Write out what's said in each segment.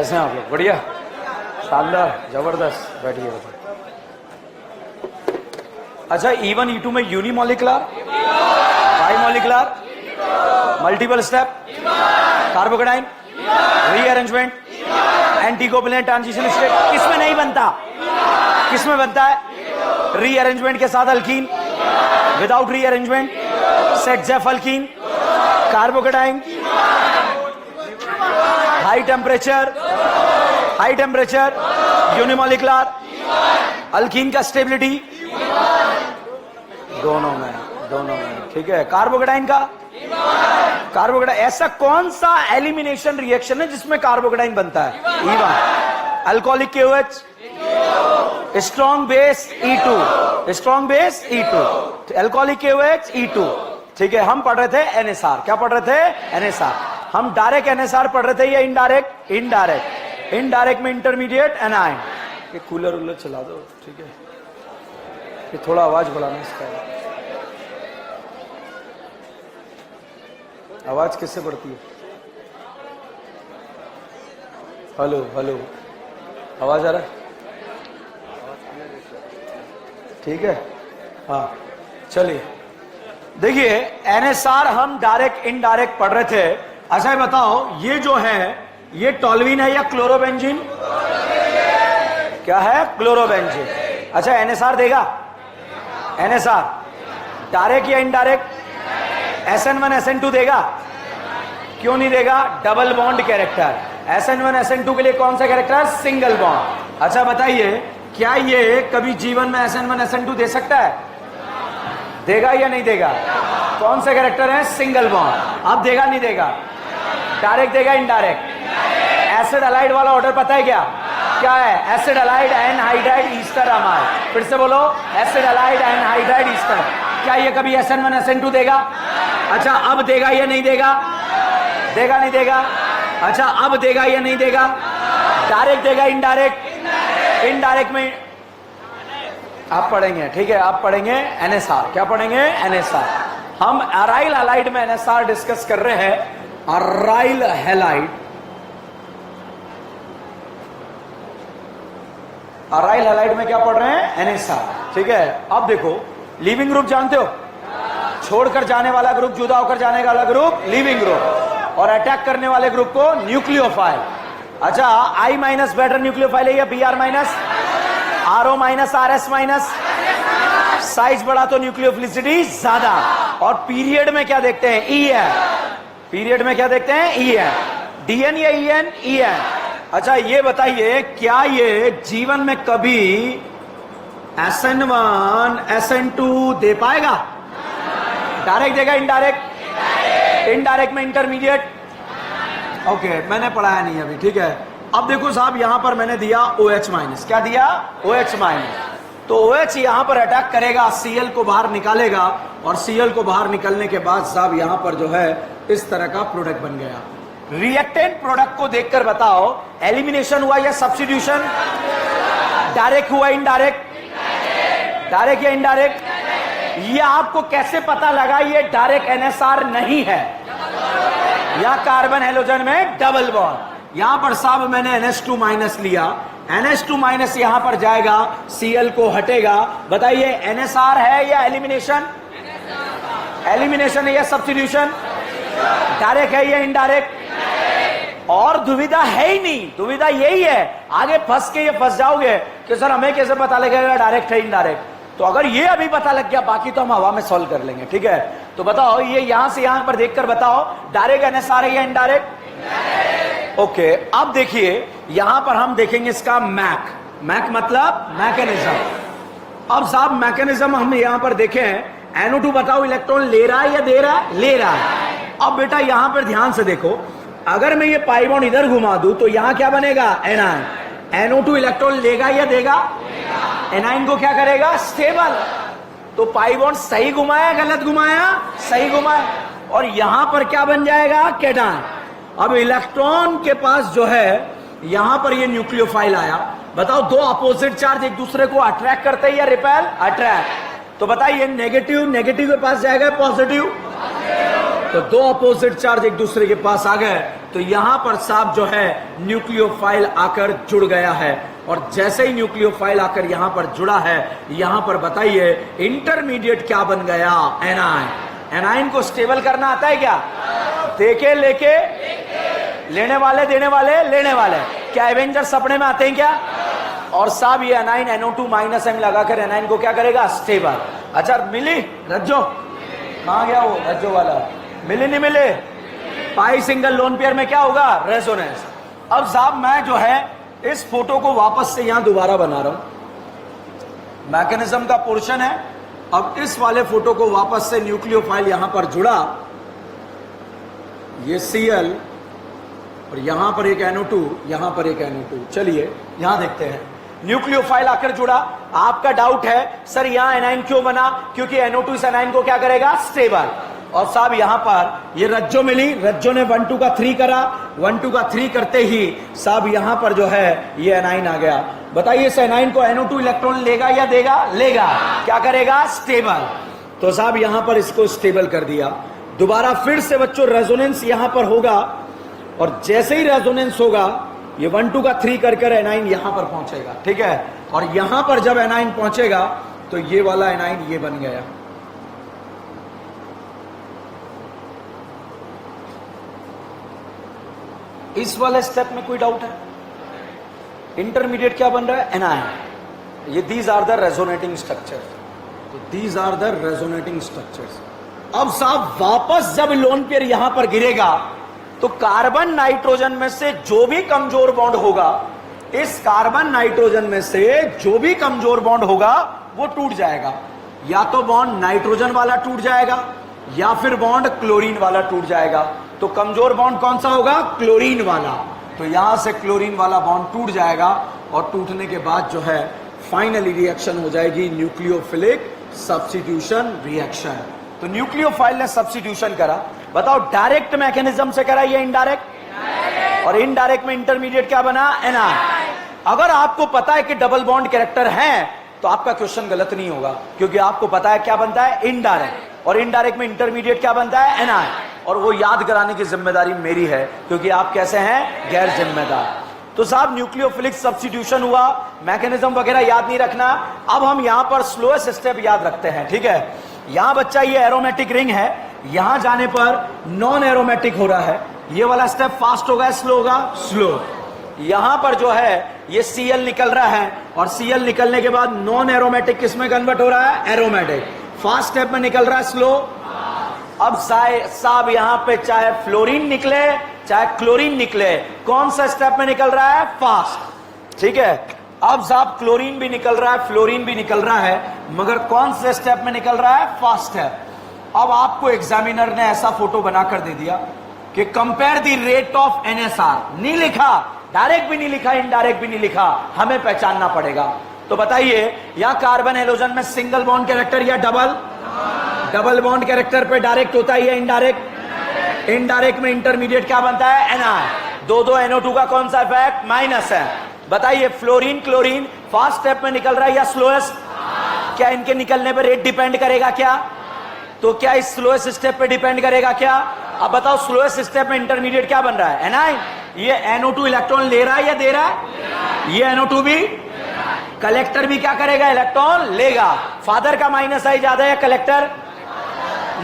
कैसे हैं आप लोग? बढ़िया, शानदार, जबरदस्त। बैठिए बैठिए। अच्छा, E1 E2 में unimolecular, bimolecular, multiple step, carbocation, rearrangement, anticovalent transition state किसमें नहीं बनता? किसमें बनता है? रीअरेंजमेंट के साथ alkene, without rearrangement Saytzeff alkene, carbocation, high temperature unimolecular, alkene का स्टेबिलिटी दोनों में, ठीक है। कार्बोकेटाइन का, कार्बोकेटाइन ऐसा कौन सा एलिमिनेशन रिएक्शन है जिसमें कार्बोकेटाइन बनता है? E1। Alcoholic KOH, strong base E2, alcoholic KOH E2, ठीक है। हम पढ़ रहे थे NSR। क्या पढ़ रहे थे? NSR। हम डायरेक्ट NSR पढ़ रहे थे या इनडायरेक्ट? इनडायरेक्ट में इंटरमीडिएट एनाइन। ये कूलर चला दो, ठीक है। ये थोड़ा आवाज बढ़ाना इसका। आवाज किससे बढ़ती है? हेलो, आवाज आ रहा है? ठीक है, हाँ। चलिए देखिए, NSR हम डायरेक्ट इनडायरेक्ट पढ़ रहे थे। अच्छा ये बताओ, ये जो है ये टोल्यूइन है या क्लोरोबेंजीन? क्या है? क्लोरोबेंजीन। अच्छा, NSR देगा? NSR डायरेक्ट या इनडायरेक्ट? SN1 SN2 देगा? क्यों नहीं देगा? Double bond character. SN1 SN2 के लिए कौन सा कैरेक्टर? Single bond. अच्छा बताइए, क्या ये कभी जीवन में SN1 SN2 दे सकता है? देगा या नहीं देगा? कौन सा कैरेक्टर है? Single bond. अब देगा नहीं देगा? डायरेक्ट देगा इनडायरेक्ट? एसिड अलाइड वाला ऑर्डर पता है क्या है? Acid allied anhydride Easter amide. फिर से बोलो, एसिड अलाइड एनहाइड्राइड ईस्टर। क्या ये कभी SN1 SN2 देगा? अच्छा, अब देगा या नहीं देगा? देगा नहीं देगा? अच्छा, अब देगा या नहीं देगा? डायरेक्ट देगा इनडायरेक्ट? इनडायरेक्ट में आप पढ़ेंगे, ठीक है। आप पढ़ेंगे NSR। क्या पढ़ेंगे? NSR। हम अराइल हैलाइड में NSR डिस्कस कर रहे हैं। अराइल हैलाइड, में क्या पढ़ रहे हैं? NSR, ठीक है। अब देखो, लिविंग ग्रुप जानते हो? छोड़कर जाने वाला ग्रुप, जुदा होकर जाने वाला ग्रुप लिविंग ग्रुप, और अटैक करने वाले ग्रुप को न्यूक्लियोफाइल। अच्छा, I माइनस बेटर न्यूक्लियोफाइल है या BR minus? RO minus RS minus? Size बड़ा तो न्यूक्लियोफिलिसिटी ज्यादा। और पीरियड में क्या देखते हैं? E है। पीरियड में क्या देखते हैं? E है। DN या EN? EN। अच्छा ये बताइए, क्या ये जीवन में कभी SN1 SN2 दे पाएगा? डायरेक्ट देगा इनडायरेक्ट? इनडायरेक्ट में इंटरमीडिएट, ओके। मैंने पढ़ाया नहीं अभी, ठीक है। अब देखो साहब, यहां पर मैंने दिया OH माइनस। क्या दिया? OH minus. तो OH यहां पर अटैक करेगा, Cl को बाहर निकालेगा, और Cl को बाहर निकलने के बाद साहब यहां पर जो है इस तरह का प्रोडक्ट बन गया। रिएक्टेंट प्रोडक्ट को देखकर बताओ, एलिमिनेशन हुआ या सब्स्टिट्यूशन? डायरेक्ट हुआ इनडायरेक्ट? डायरेक्ट या इनडायरेक्ट? ये आपको कैसे पता लगा ये डायरेक्ट NSR नहीं है? या कार्बन हेलोजन में डबल बॉन्ड। यहां पर साहब मैंने NH2 माइनस लिया, NH2 माइनस यहां पर जाएगा, Cl को हटेगा। बताइए NSR है या एलिमिनेशन? एलिमिनेशन है या सब्स्टिट्यूशन? डायरेक्ट है या इनडायरेक्ट? और दुविधा है ही नहीं, दुविधा यही है। आगे फंस के ये फंस जाओगे कि सर हमें कैसे पता लगेगा डायरेक्ट है इनडायरेक्ट? तो अगर ये अभी पता लग गया, बाकी तो हम हवा में सॉल्व कर लेंगे, ठीक है। तो बताओ, ये यहां से यहां पर देखकर बताओ, डायरेक्ट NSR है या इनडायरेक्ट? ओके। अब देखिए, यहां पर हम देखेंगे इसका मैक मतलब मैकेनिज्म। अब साहब मैकेनिज्म हम यहां पर देखें, NO2 बताओ इलेक्ट्रॉन ले रहा है या दे रहा है? ले रहा है। अब बेटा यहां पर ध्यान से देखो, अगर मैं ये पाई बॉन्ड इधर घुमा दूं तो यहां क्या बनेगा? एनाइन। NO2 इलेक्ट्रॉन लेगा या देगा? एनाइन को क्या करेगा? स्टेबल। तो पाई बॉन्ड सही घुमाया, गलत घुमाया? सही घुमाया। और यहां पर क्या बन जाएगा? कैटायन। अब इलेक्ट्रॉन के पास जो है यहां पर ये न्यूक्लियोफाइल आया। बताओ, दो अपोजिट चार्ज एक दूसरे को अट्रैक्ट करते हैं या रिपेल? अट्रैक्ट। तो बताइए, नेगेटिव के पास जाएगा पॉजिटिव? तो दो अपोजिट चार्ज एक दूसरे के पास आ गए, तो यहां पर साहब जो है न्यूक्लियोफाइल आकर जुड़ गया है, और जैसे ही न्यूक्लियोफाइल आकर यहां पर जुड़ा है, यहां पर बताइए इंटरमीडिएट क्या बन गया? एनाइन। एनाइन को स्टेबल करना आता है क्या? देके लेके, लेने वाले देने वाले लेने वाले, क्या एवेंजर्स सपने में आते हैं क्या? और साहब ये एनाइन NO2 माइनस M लगाकर एनाइन को क्या करेगा? स्टेबल। अच्छा मिली रज्जो? कहां गया वो रज्जो वाला? मिली नहीं मिले? पाई सिंगल लोन पेयर में क्या होगा? रेजोनेंस। अब साहब मैं जो है इस फोटो को वापस से यहां दोबारा बना रहा हूं, मैकेनिज्म का पोर्शन है। अब इस वाले फोटो को वापस से न्यूक्लियोफाइल यहां पर जुड़ा, ये Cl और यहां पर एक NO2, यहां पर एक NO2। चलिए यहां देखते हैं, न्यूक्लियोफाइल आकर जुड़ा। आपका डाउट है सर यहां एनाइन क्यों बना? क्योंकि NO2 इस एनाइन को क्या करेगा? स्टेबल। और साहब यहां पर ये रज्जो मिली, रज्जो ने 1 2 का 3 करा, 1 2 का 3 करते ही साहब यहां पर जो है ये एनाइन आ गया। बताइए इस एनाइन को NO2 इलेक्ट्रॉन लेगा या देगा? लेगा। क्या करेगा? स्टेबल। तो साहब यहां पर इसको स्टेबल कर दिया। दोबारा फिर से बच्चों रेजोनेंस यहां पर होगा, और जैसे ही रेजोनेंस होगा ये 1 2 का 3 कर एनाइन यहां पर पहुंचेगा, ठीक है। और यहां पर जब एनाइन पहुंचेगा तो ये वाला एनाइन ये बन गया। इस वाले स्टेप में कोई डाउट है? इंटरमीडिएट क्या बन रहा है? एनाइन। ये these are the resonating structure, तो these are the resonating structures. अब साहब वापस जब लोन पेयर यहां पर गिरेगा तो कार्बन नाइट्रोजन में से जो भी कमजोर बॉन्ड होगा, इस कार्बन नाइट्रोजन में से जो भी कमजोर बॉन्ड होगा वो टूट जाएगा। या तो बॉन्ड नाइट्रोजन वाला टूट जाएगा या फिर बॉन्ड क्लोरीन वाला टूट जाएगा। तो कमजोर बॉन्ड कौन सा होगा? क्लोरीन वाला। तो यहां से क्लोरीन वाला बॉन्ड टूट जाएगा, और टूटने के बाद जो है फाइनली रिएक्शन हो जाएगी न्यूक्लियोफिलिक सब्स्टिट्यूशन रिएक्शन। तो न्यूक्लियोफाइल ने सब्स्टिट्यूशन करा। बताओ डायरेक्ट मैकेनिज्म से करा या इनडायरेक्ट? और इनडायरेक्ट में इंटरमीडिएट क्या बना? एनाइन। अगर आपको पता है कि डबल बॉन्ड कैरेक्टर है तो आपका क्वेश्चन गलत नहीं होगा, क्योंकि आपको पता है क्या बनता है? इनडायरेक्ट। और इनडायरेक्ट में इंटरमीडिएट क्या बनता है? एनाइन। और वो याद कराने की जिम्मेदारी मेरी है, क्योंकि आप कैसे हैं? गैर जिम्मेदार। तो साहब न्यूक्लियोफिलिक सब्स्टिट्यूशन हुआ, मैकेनिज्म वगैरह याद नहीं रखना। अब हम यहां पर स्लोएस्ट स्टेप याद रखते हैं, ठीक है। यहां बच्चा ये एरोमेटिक रिंग है, यहां जाने पर नॉन एरोमेटिक हो रहा है। ये वाला स्टेप फास्ट होगा स्लो होगा? स्लो। यहां पर जो है ये Cl निकल रहा है, और Cl निकलने के बाद नॉन एरोमेटिक किस में कन्वर्ट हो रहा है? एरोमेटिक। फास्ट स्टेप में निकल रहा है स्लो। अब साहब यहां पे चाहे फ्लोरीन निकले चाहे क्लोरीन निकले, कौन सा स्टेप में निकल रहा है? फास्ट, ठीक है। अब साहब क्लोरीन भी निकल रहा है, फ्लोरीन भी निकल रहा है, मगर कौन से स्टेप में निकल रहा है? Fast step. अब आपको एग्जामिनर ने ऐसा फोटो बनाकर दे दिया कि compare the rate of NSR। नहीं लिखा, डायरेक्ट भी नहीं लिखा, इनडायरेक्ट भी नहीं लिखा, हमें पहचानना पड़ेगा। तो बताइए यहां कार्बन हेलोजन में सिंगल बॉन्ड कैरेक्टर या डबल? डबल बॉन्ड कैरेक्टर पे डायरेक्ट होता है या इनडायरेक्ट? इनडायरेक्ट में इंटरमीडिएट क्या बनता है? एनाइन। दो NO2 का कौन सा इफेक्ट? माइनस है। बताइए फ्लोरीन क्लोरीन फास्ट स्टेप में निकल रहा है या स्लोएस्ट? क्या इनके निकलने पर रेट डिपेंड करेगा क्या? तो क्या इस स्लोएस्ट स्टेप पे डिपेंड करेगा क्या? अब बताओ स्लोएस्ट स्टेप में इंटरमीडिएट क्या बन रहा है? एनाइन। ये NO2 इलेक्ट्रॉन ले रहा है या दे रहा है? ये NO2 भी, कलेक्टर भी क्या करेगा? इलेक्ट्रॉन लेगा। फादर का माइनस आई ज्यादा है कलेक्टर?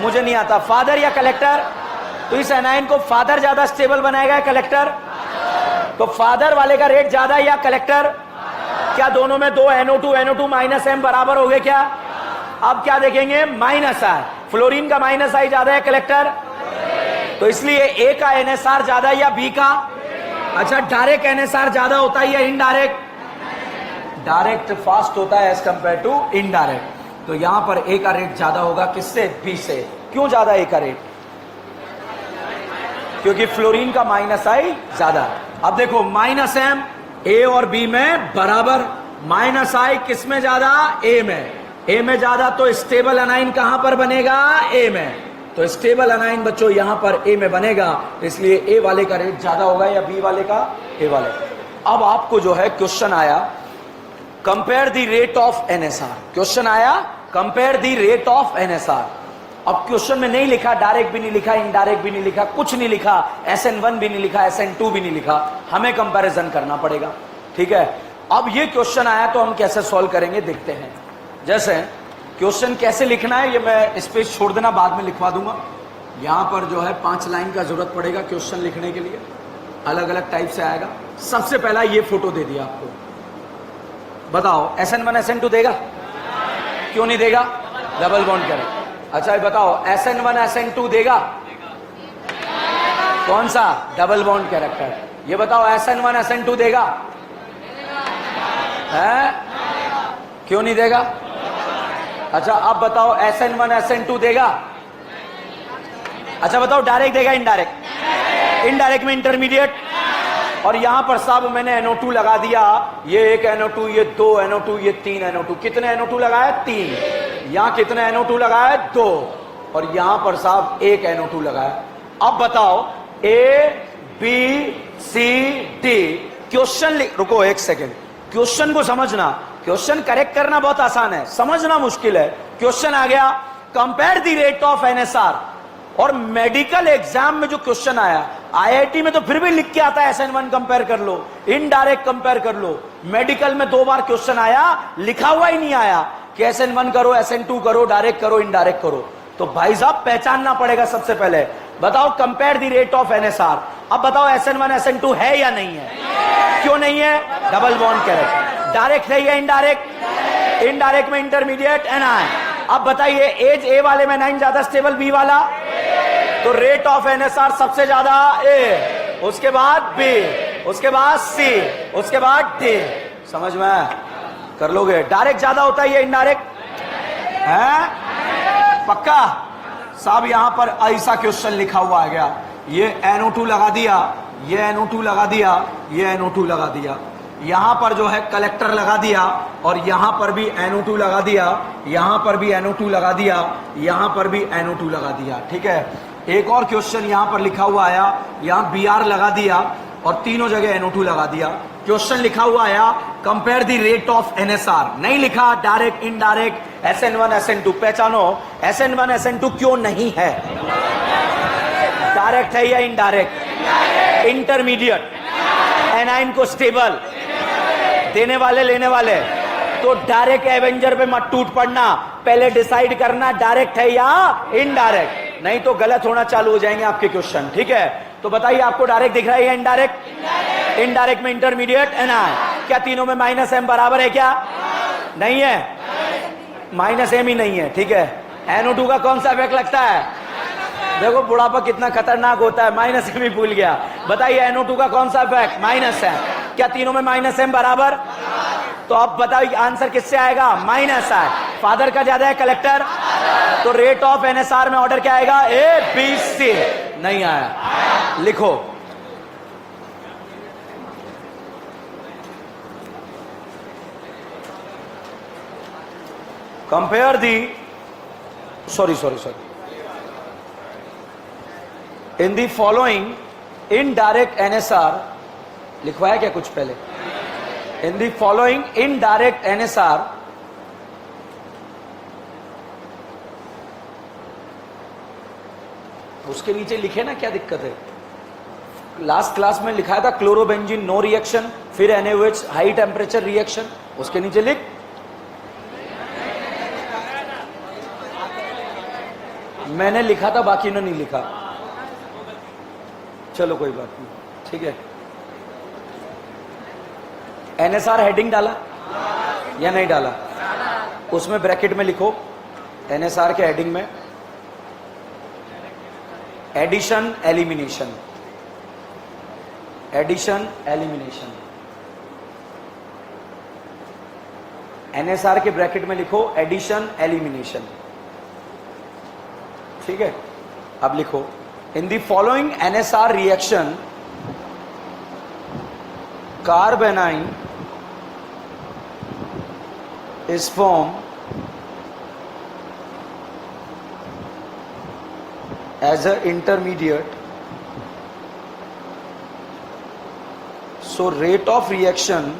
मुझे नहीं आता, फादर या कलेक्टर? तो इस एनाइन को फादर ज्यादा स्टेबल बनाएगा या कलेक्टर? तो फादर वाले का रेट ज्यादा है या कलेक्टर? क्या दोनों में दो NO2 माइनस M बराबर हो गए क्या? अब क्या देखेंगे? माइनस आई। फ्लोरीन का माइनस आई ज्यादा है कलेक्टर? तो इसलिए A का NSR ज्यादा है या B का? अच्छा डायरेक्ट NSR ज्यादा होता है या इनडायरेक्ट? डायरेक्ट फास्ट होता है एज कंपेयर टू इनडायरेक्ट। तो यहां पर A का रेट ज्यादा होगा किससे? B से। क्यों ज्यादा A का रेट? क्योंकि फ्लोरीन का माइनस आई ज्यादा। अब देखो माइनस M A और B में बराबर, माइनस आई किस में ज्यादा? A में। A में ज्यादा तो स्टेबल एनाइन कहां पर बनेगा? A में। तो स्टेबल एनाइन बच्चों यहां पर A में बनेगा, इसलिए A वाले का रेट ज्यादा होगा या B वाले का? A वाले का। अब आपको जो है क्वेश्चन आया compare the rate of NSR। Question आया compare the rate of NSR। अब क्वेश्चन में नहीं लिखा, डायरेक्ट भी नहीं लिखा, इनडायरेक्ट भी नहीं लिखा, कुछ नहीं लिखा, SN1 भी नहीं लिखा, SN2 भी नहीं लिखा, हमें कंपैरिजन करना पड़ेगा। ठीक है, अब ये क्वेश्चन आया तो हम कैसे सॉल्व करेंगे देखते हैं। जैसे क्वेश्चन कैसे लिखना है ये मैं स्पेस छोड़ देना, बाद में लिखवा दूंगा। यहां पर जो है 5 लाइन का जरूरत पड़ेगा क्वेश्चन लिखने के लिए, अलग अलग टाइप से आएगा। सबसे पहला ये फोटो दे दिया आपको, बताओ SN1 SN2 देगा? क्यों नहीं देगा? डबल बॉन्ड करें। अच्छा बताओ SN1 SN2 देगा? कौन सा? Double bond character. ये बताओ SN1 SN2 देगा? है? क्यों नहीं देगा? अच्छा अब बताओ SN1 SN2 देगा? अच्छा बताओ डायरेक्ट देगा इनडायरेक्ट? इनडायरेक्ट में इंटरमीडिएट। और यहां पर साहब मैंने NO2 लगा दिया, ये एक NO2, ये 2 NO2, ये 3 NO2। कितने NO2 लगाया? 3। यहां कितने NO2 लगाया? 2। और यहां पर साहब एक NO2 लगाया। अब बताओ A B C D question रुको एक सेकेंड, क्वेश्चन को समझना। क्वेश्चन करेक्ट करना बहुत आसान है, समझना मुश्किल है। क्वेश्चन आ गया compare the rate of NSR, और मेडिकल एग्जाम में जो क्वेश्चन आया, IIT में तो फिर भी लिख के आता है SN1 कंपेयर कर लो, इनडायरेक्ट कंपेयर कर लो। मेडिकल में 2 बार क्वेश्चन आया, लिखा हुआ ही नहीं आया कि SN1 करो, SN2 करो, डायरेक्ट करो, इनडायरेक्ट करो। तो भाई साहब पहचानना पड़ेगा सबसे पहले। बताओ compare the rate of NSR। अब बताओ SN1 SN2 है या नहीं है? क्यों नहीं है? Double bond character. डायरेक्ट है या इनडायरेक्ट? इनडायरेक्ट में इंटरमीडिएट NI। अब बताइए एज A वाले में 9 ज्यादा स्टेबल, B वाला? तो रेट ऑफ NSR सबसे ज्यादा A, उसके बाद B, उसके बाद C, उसके बाद D। समझ में कर लोगे? डायरेक्ट ज्यादा होता है या इनडायरेक्ट है? पक्का साहब यहां पर ऐसा क्वेश्चन लिखा हुआ आ गया, ये NO2 लगा दिया, ये NO2 लगा दिया, ये NO2 लगा दिया, यहां पर जो है कलेक्टर लगा दिया, और यहां पर भी NO2 लगा दिया, यहां पर भी NO2 लगा दिया, यहां पर भी NO2 लगा दिया। ठीक है, एक और क्वेश्चन यहां पर लिखा हुआ आया, यहां BR लगा दिया और तीनों जगह NO2 लगा दिया। क्वेश्चन लिखा हुआ आया compare the rate of NSR, नहीं लिखा डायरेक्ट इनडायरेक्ट, SN1 SN2। पहचानो SN1 SN2 क्यों नहीं है? डायरेक्ट है या इनडायरेक्ट? इंटरमीडिएट। एनाइन को स्टेबल देने वाले लेने वाले। तो डायरेक्ट एवेंजर पे मत टूट पड़ना, पहले डिसाइड करना डायरेक्ट है या इनडायरेक्ट, नहीं तो गलत होना चालू हो जाएंगे आपके क्वेश्चन। ठीक है, तो बताइए आपको डायरेक्ट दिख रहा है या इनडायरेक्ट? इनडायरेक्ट में इंटरमीडिएट NI। क्या तीनों में -M बराबर है क्या? नहीं है, -M ही नहीं है। ठीक है, NO2 का कौन सा इफेक्ट लगता है? देखो बुढ़ापा कितना खतरनाक होता है, -M ही भूल गया। बताइए NO2 का कौन सा इफेक्ट? -M। क्या तीनों में -M बराबर? तो अब बताइए आंसर किससे आएगा? -I। फादर का ज्यादा है कलेक्टर, तो रेट ऑफ NSR में ऑर्डर क्या आएगा? A B C। नहीं आया, लिखो compare the sorry in the following indirect NSR। लिखवाया क्या कुछ पहले? इन दी फॉलोइंग इनडायरेक्ट NSR उसके नीचे लिखे ना, क्या दिक्कत है? लास्ट क्लास में लिखा था क्लोरोबेंजीन नो रिएक्शन, फिर NaOH हाई टेम्परेचर रिएक्शन, उसके नीचे लिख। मैंने लिखा था, बाकी ने नहीं लिखा। चलो कोई बात नहीं, ठीक है। NSR हेडिंग डाला या नहीं डाला? उसमें ब्रैकेट में लिखो NSR के हेडिंग में addition elimination, addition elimination. NSR के ब्रैकेट में लिखो एडिशन एलिमिनेशन। ठीक है, अब लिखो in the following NSR reaction carbanion is formed as an intermediate, so rate of reaction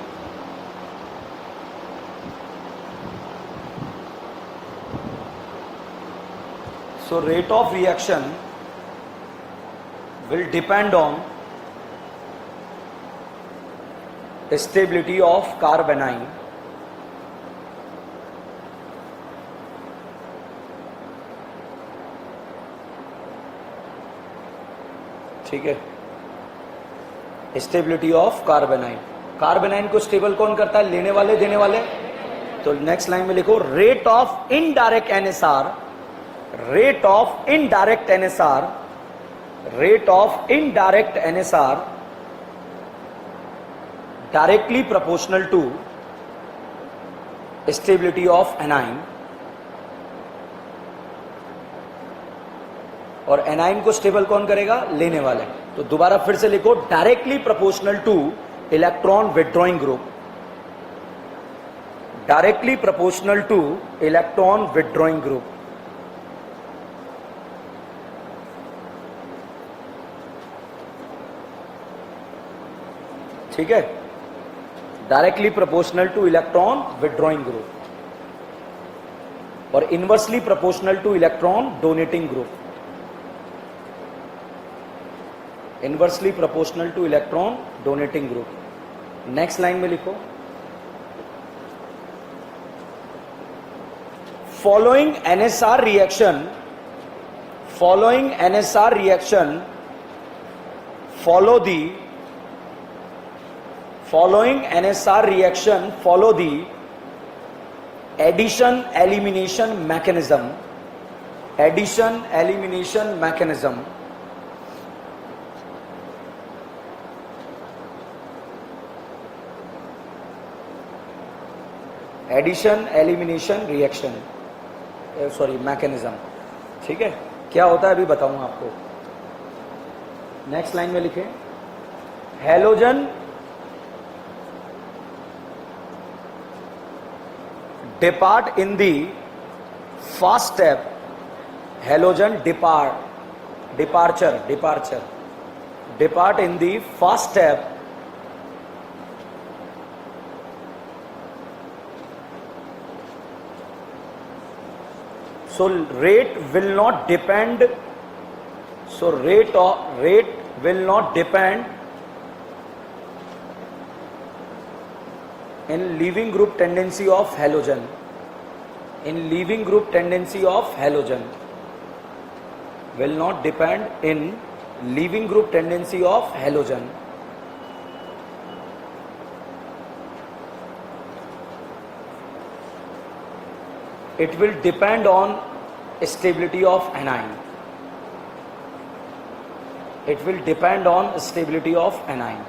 So rate of reaction will depend on stability of carbanion ठीक है, stability of कार्बेनाइन। कार्बेनाइन को स्टेबल कौन करता है? लेने वाले, देने वाले। तो नेक्स्ट लाइन में लिखो rate of indirect NSR, rate of indirect NSR, rate of indirect NSR directly proportional to stability of anion. और एनाइन को स्टेबल कौन करेगा? लेने वाले। तो दोबारा फिर से लिखो directly proportional to electron withdrawing group, directly proportional to electron withdrawing group. ठीक है, directly proportional to electron withdrawing group और inversely proportional to electron donating group, inversely proportional to electron donating group. Next line में लिखो following NSR reaction, following NSR reaction follow the, following NSR reaction follow the addition elimination mechanism, addition elimination mechanism. Addition elimination reaction, sorry mechanism. ठीक है, क्या होता है अभी बताऊंगा आपको। नेक्स्ट लाइन में लिखे halogen depart in the first step, halogen depart, departure, departure, depart in the first step so rate will not depend, so rate will not depend in leaving group tendency of halogen, in leaving group tendency of halogen, will not depend in leaving group tendency of halogen। It will depend on stability of anion, it will depend on stability of anion।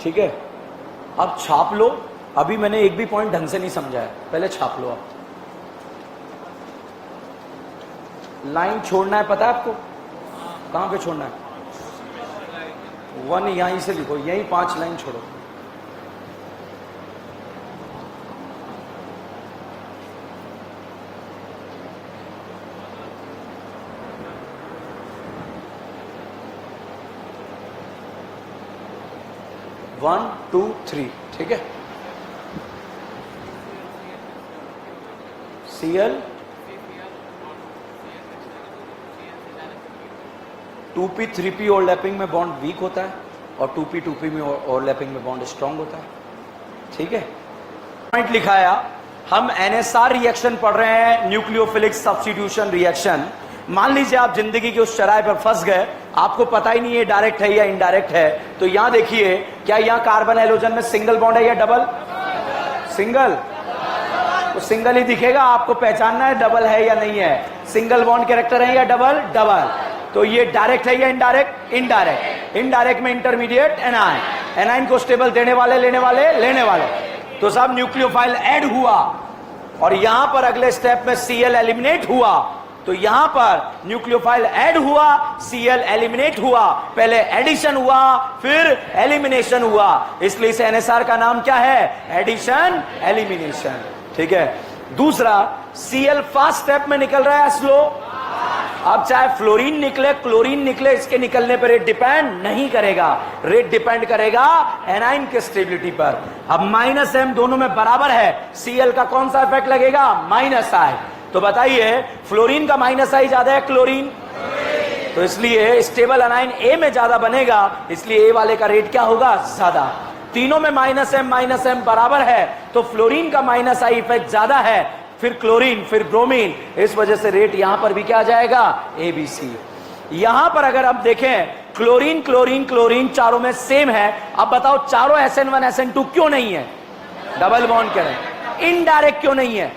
ठीक है, अब छाप लो। अभी मैंने एक भी point ढंग से नहीं समझा है, पहले छाप लो। आप लाइन छोड़ना है, पता है आपको कहां पे छोड़ना है? 1 यहीं से लिखो, यहीं 5 लाइन छोड़ो। वन, 2, 3, ठीक है। Cl 2p 3p ओवरलैपिंग में बॉन्ड वीक होता है और 2p 2p में ओवरलैपिंग में बॉन्ड स्ट्रांग होता है। ठीक है, पॉइंट लिखाया। हम एनएसआर रिएक्शन पढ़ रहे हैं, न्यूक्लियोफिलिक सब्स्टिट्यूशन रिएक्शन। मान लीजिए आप जिंदगी के उस चौराहे पर फंस गए, आपको पता ही नहीं है डायरेक्ट है या इनडायरेक्ट है। तो यहां देखिए, क्या यहां कार्बन हैलोजन में सिंगल बॉन्ड है या डबल? सिंगल, तो सिंगल ही दिखेगा, आपको पहचानना है डबल है या नहीं है। सिंगल बॉन्ड कैरेक्टर है या डबल? डबल। तो ये डायरेक्ट है या इनडायरेक्ट? इनडायरेक्ट। इनडायरेक्ट में इंटरमीडिएट एनाइन, एनाइन को स्टेबल देने वाले, लेने वाले, लेने वाले। तो सब न्यूक्लियोफाइल ऐड हुआ और यहां पर अगले स्टेप में Cl एलिमिनेट हुआ। तो यहां पर न्यूक्लियोफाइल ऐड हुआ, Cl एलिमिनेट हुआ। पहले एडिशन हुआ, फिर एलिमिनेशन हुआ, इसलिए इस एनएसआर का नाम क्या है? Addition elimination. ठीक है। दूसरा, Cl फास्ट स्टेप में निकल रहा है स्लो, अब चाहे फ्लोरीन निकले क्लोरीन निकले, इसके निकलने पर रेट डिपेंड नहीं करेगा, रेट डिपेंड करेगा एनाइन के स्टेबिलिटी पर। अब माइनस एम दोनों में बराबर है, Cl का कौन सा इफेक्ट लगेगा? माइनस आई। तो बताइए फ्लोरीन का माइनस आई ज्यादा है क्लोरीन, तो इसलिए स्टेबल एनाइन ए में ज्यादा बनेगा, इसलिए ए वाले का रेट क्या होगा? ज्यादा। तीनों में माइनस एम बराबर है, तो फ्लोरीन का माइनस आई इफेक्ट ज्यादा है, फिर क्लोरीन, फिर ब्रोमीन, इस वजह से रेट यहां पर भी क्या आ जाएगा? ABC। यहां पर अगर आप देखें क्लोरीन क्लोरीन क्लोरीन चारों में सेम है, अब बताओ चारों SN1 SN2 क्यों नहीं है? डबल बॉन्ड करें। इनडायरेक्ट क्यों नहीं है?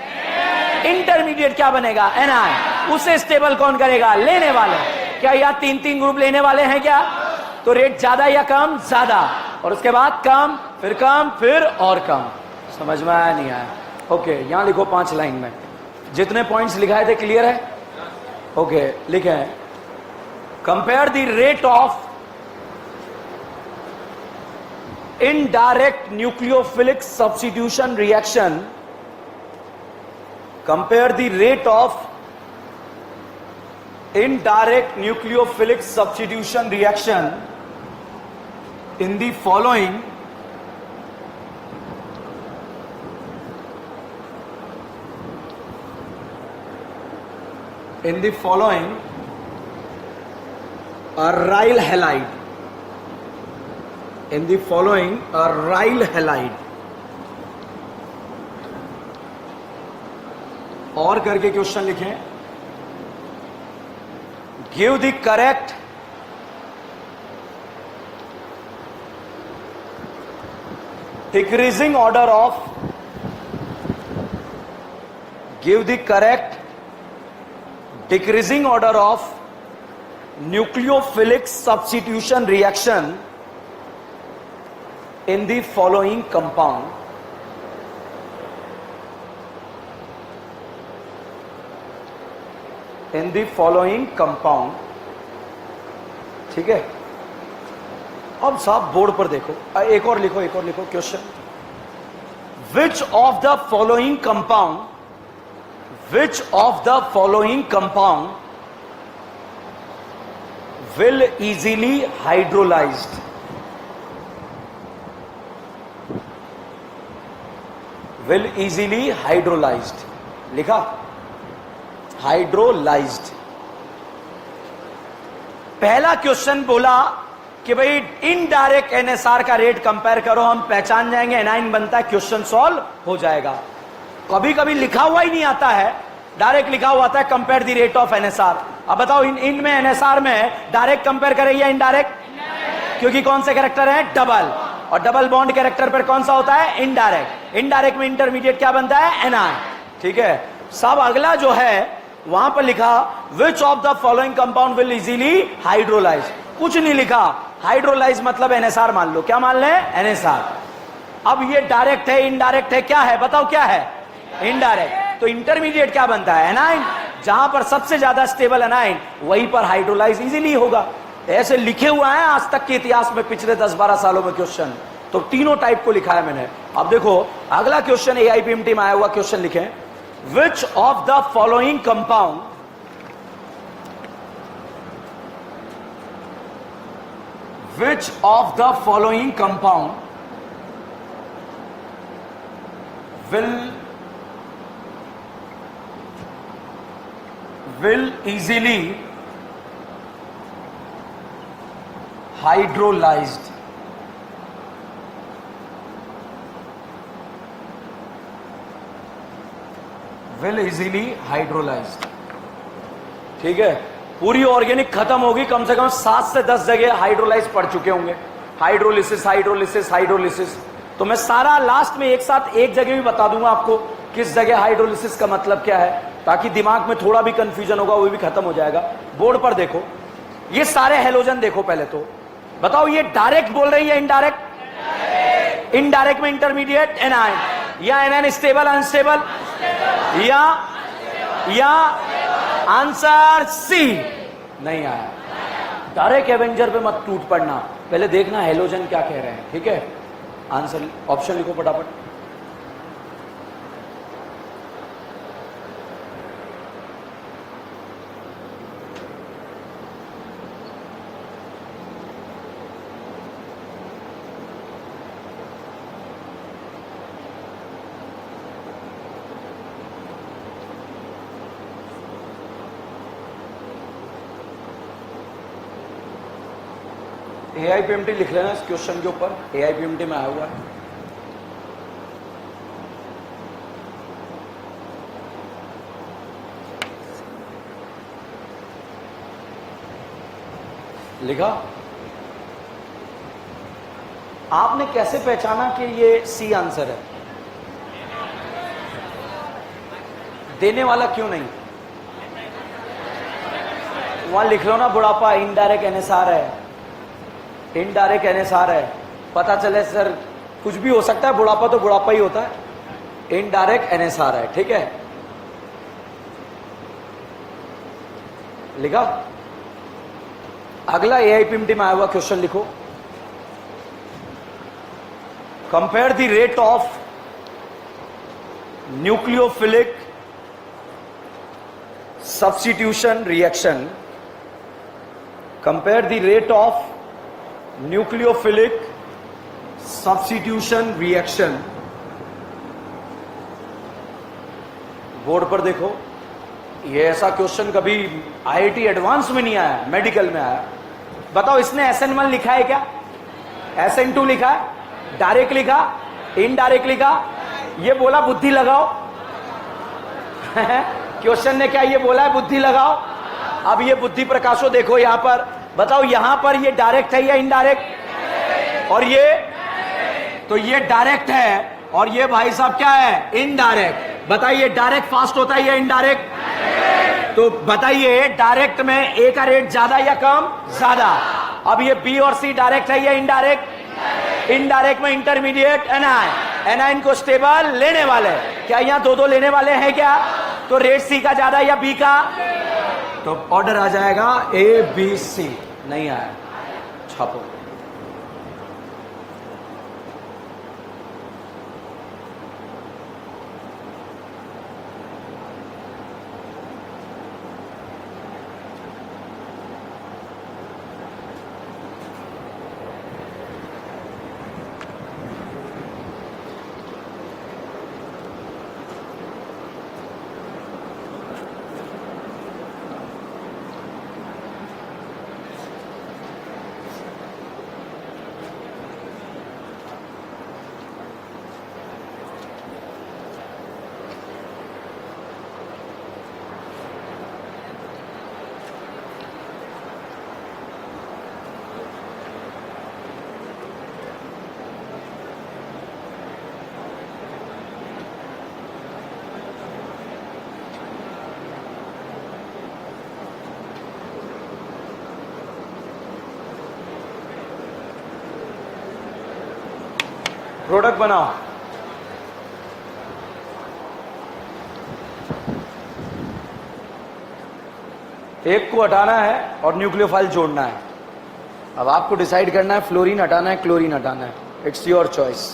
इंटरमीडिएट क्या बनेगा? एनाइन। उसे स्टेबल कौन करेगा? लेने वाले। क्या यहां तीन तीन ग्रुप लेने वाले हैं क्या? तो रेट ज्यादा या कम? ज्यादा। और उसके बाद कम, फिर और कम। समझ में आया नहीं आया? ओके, यहां लिखो 5 लाइन में जितने पॉइंट्स लिखाए थे, क्लियर है? ओके, लिखे हैं compare the rate of indirect nucleophilic substitution reaction, compare the rate of indirect nucleophilic substitution reaction in the following aryl halide, in the following aryl halide, और करके क्वेश्चन लिखें, give the correct decreasing order of, give the correct decreasing order of nucleophilic substitution reaction in the following compound, in the following compound। ठीक है, अब साहब board पर देखो, एक और लिखो question, which of the following compound will easily hydrolyzed, लिखा हाइड्रोलाइज्ड। पहला क्वेश्चन बोला कि भाई इनडायरेक्ट एनएसआर का रेट कंपेयर करो, हम पहचान जाएंगे एनाइन बनता है, क्वेश्चन सॉल्व हो जाएगा। कभी कभी लिखा हुआ ही नहीं आता है, डायरेक्ट लिखा हुआ आता है compare the rate of NSR. अब बताओ इन में एनएसआर में डायरेक्ट कंपेयर करें या इनडायरेक्ट? क्योंकि कौन से कैरेक्टर है? डबल, और डबल बॉन्ड कैरेक्टर पर कौन सा होता है? इनडायरेक्ट। इनडायरेक्ट में इंटरमीडिएट क्या बनता है? एनाइन। ठीक है साहब, अगला जो है वहां पर लिखा which of the following compound will easily hydrolyse, कुछ नहीं लिखा। हाइड्रोलाइज मतलब एनएसआर मान लो, क्या मान लें? एनएसआर। अब ये डायरेक्ट है इनडायरेक्ट है, क्या है बताओ? क्या है? इनडायरेक्ट। तो इंटरमीडिएट क्या बनता है? एनाइन। जहां पर सबसे ज्यादा स्टेबल एनाइन, वहीं पर हाइड्रोलाइज इजीली होगा। ऐसे लिखे हुआ है आज तक के इतिहास में, पिछले 10-12 सालों में क्वेश्चन, तो तीनों टाइप को लिखा है मैंने। अब देखो अगला क्वेश्चन AIPMT में आया हुआ क्वेश्चन लिखे, which of the following compound will easily hydrolyzed, will easily hydrolyzed। ठीक है, पूरी ऑर्गेनिक खत्म होगी, कम से कम 7 से 10 जगह हाइड्रोलाइज पढ़ चुके होंगे। हाइड्रोलिसिस। तो मैं सारा लास्ट में एक साथ एक जगह भी बता दूंगा आपको किस जगह हाइड्रोलिसिस का मतलब क्या है, ताकि दिमाग में थोड़ा भी कंफ्यूजन होगा वो भी खत्म हो जाएगा। बोर्ड पर देखो, ये सारे हेलोजन देखो। पहले तो बताओ ये डायरेक्ट बोल रहे हैं या इनडायरेक्ट? इनडायरेक्ट में इंटरमीडिएट एनाइन, या एनाइन स्टेबल अनस्टेबल, या आंसर सी नहीं आया। डायरेक्ट एवेंजर पे मत टूट पड़ना, पहले देखना हेलोजन क्या कह रहे हैं। ठीक है, आंसर ऑप्शन लिखो फटाफट। AIPMT लिख लेना इस क्वेश्चन के ऊपर, AIPMT में आया हुआ है। लिखा? आपने कैसे पहचाना कि ये सी आंसर है? देने वाला क्यों नहीं? वहां लिख लो ना, बुढ़ापा इनडायरेक्ट NSR है, इनडायरेक्ट NSR है। पता चले सर कुछ भी हो सकता है, बुढ़ापा तो बुढ़ापा ही होता है, इनडायरेक्ट NSR है। ठीक है, लिखा? अगला AIPMT में आया हुआ क्वेश्चन लिखो। Compare the rate of nucleophilic substitution reaction, compare the rate of nucleophilic substitution reaction। Board पर देखो, ये ऐसा क्वेश्चन कभी IIT एडवांस में नहीं आया, मेडिकल में आया। बताओ इसने SN1 लिखा है क्या? SN2 लिखा है? डायरेक्ट लिखा? इनडायरेक्ट लिखा? ये बोला बुद्धि लगाओ। क्वेश्चन ने क्या ये बोला है बुद्धि लगाओ? अब ये बुद्धि प्रकाशो देखो यहां पर, बताओ यहां पर ये डायरेक्ट है या इनडायरेक्ट? और ये तो ये डायरेक्ट है, और ये भाई साहब क्या है? इनडायरेक्ट। बताइए डायरेक्ट फास्ट होता है या इनडायरेक्ट? तो बताइए डायरेक्ट में ए का रेट ज्यादा या कम? ज्यादा। अब ये बी और सी डायरेक्ट है या इनडायरेक्ट? इनडायरेक्ट में इंटरमीडिएट एनाइन को स्टेबल लेने वाले, क्या यहां दो लेने वाले हैं क्या? तो रेट सी का ज्यादा या बी का? तो ऑर्डर आ जाएगा ABC। नहीं आया, छापो। प्रोडक्ट बनाओ। एक को हटाना है और न्यूक्लियोफाइल जोड़ना है। अब आपको डिसाइड करना है फ्लोरीन हटाना है क्लोरीन हटाना है, इट्स योर चॉइस।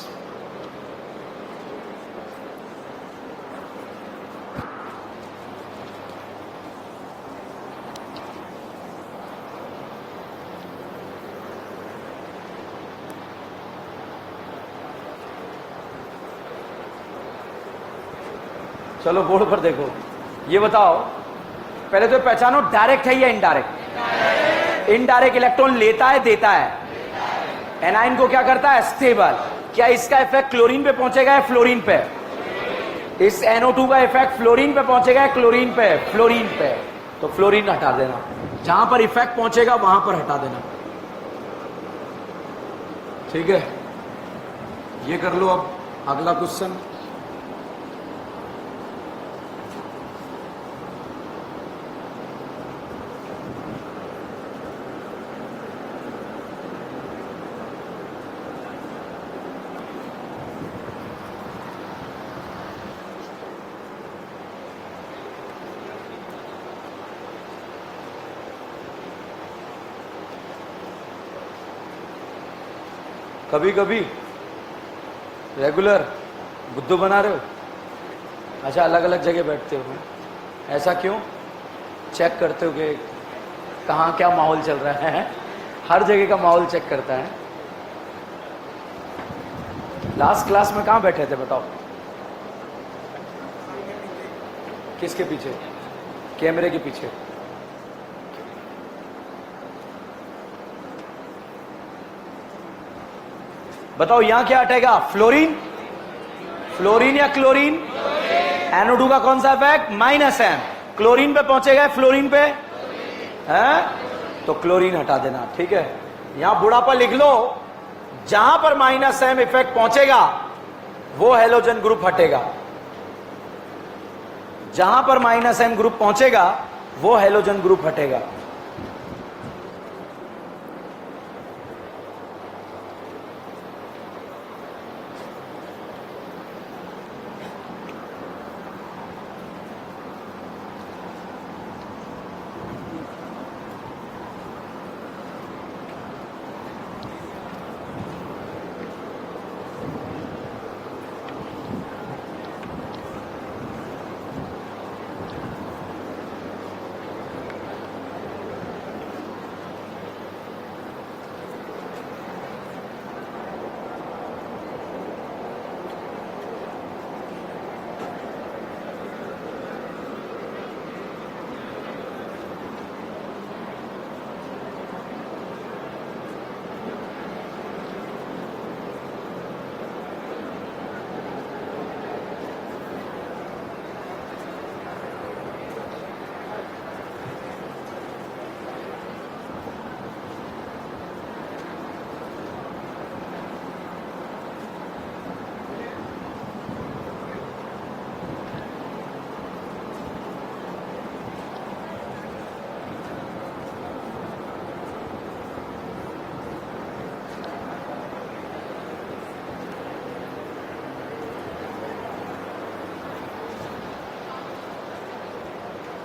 चलो बोर्ड पर देखो, ये बताओ पहले तो पहचानो डायरेक्ट है या इनडायरेक्ट। इनडायरेक्ट इलेक्ट्रॉन लेता है देता है। एनाइन को क्या करता है? स्टेबल। क्या इसका इफेक्ट क्लोरीन पे पहुंचेगा या फ्लोरीन पे? इस NO2 का इफेक्ट फ्लोरीन पे पहुंचेगा या क्लोरीन पे? फ्लोरीन पे। तो फ्लोरीन हटा देना, जहां पर इफेक्ट पहुंचेगा वहां पर हटा देना। ठीक है, ये कर लो। अब अगला क्वेश्चन। कभी कभी रेगुलर बुद्धू बना रहे हो? अच्छा, अलग अलग जगह बैठते हो, ऐसा क्यों? चेक करते हो कि कहाँ क्या माहौल चल रहा है? हर जगह का माहौल चेक करता है। लास्ट क्लास में कहाँ बैठे थे बताओ? किसके पीछे? कैमरे के पीछे। बताओ यहां क्या हटेगा? फ्लोरीन, फ्लोरीन या क्लोरीन? NO2 का कौन सा इफेक्ट? -M। क्लोरीन पे पहुंचेगा, फ्लोरीन पे है, तो क्लोरीन हटा देना, ठीक है। यहां बुढ़ापा लिख लो, जहां पर -M इफेक्ट पहुंचेगा वो हेलोजन ग्रुप हटेगा, जहां पर -M ग्रुप पहुंचेगा वो हेलोजन ग्रुप हटेगा।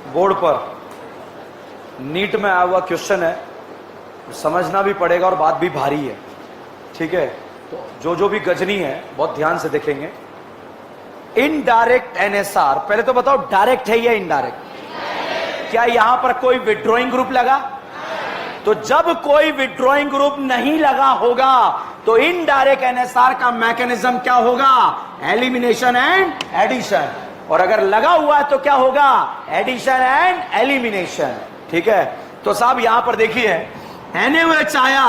बोर्ड पर नीट में आया हुआ क्वेश्चन है, समझना भी पड़ेगा और बात भी भारी है, ठीक है। तो जो भी गजनी है बहुत ध्यान से देखेंगे। इनडायरेक्ट NSR, पहले तो बताओ डायरेक्ट है या इनडायरेक्ट? क्या यहां पर कोई विड्रॉइंग ग्रुप लगा? तो जब कोई विड्रॉइंग ग्रुप नहीं लगा होगा तो इनडायरेक्ट NSR का मैकेनिज्म क्या होगा? Elimination and addition. और अगर लगा हुआ है तो क्या होगा? एडिशन एंड एलिमिनेशन, ठीक है। तो साहब यहां पर देखिए, NaOH आया